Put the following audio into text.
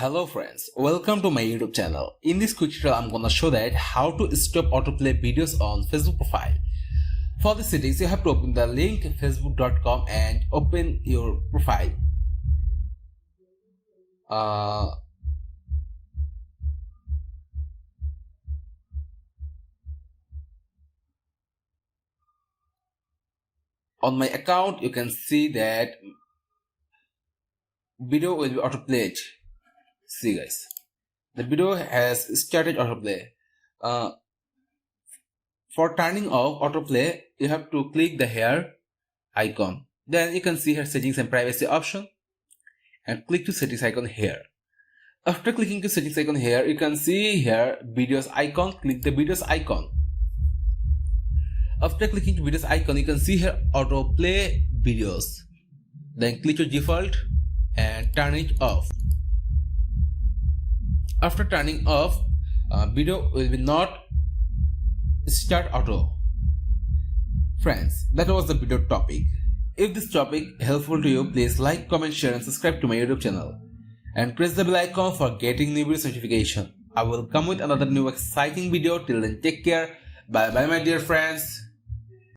Hello friends, welcome to my YouTube channel. In this quick tutorial, I'm gonna show that how to stop autoplay videos on Facebook profile. For the settings, you have to open the link facebook.com and open your profile. On my account, you can see that video will be autoplayed. See guys, the video has started autoplay. For turning off autoplay, you have to click the hair icon. Then you can see here settings and privacy option and click to settings icon here. After clicking to settings icon here, you can see here videos icon. Click the videos icon. After clicking to videos icon, you can see here autoplay videos. Then click to default and turn it off. After turning off, video will be not start auto. Friends, that was the video topic. If this topic helpful to you, please like, comment, share and subscribe to my YouTube channel. And press the bell icon for getting new videos notification. I will come with another new exciting video. Till then, take care. Bye bye my dear friends.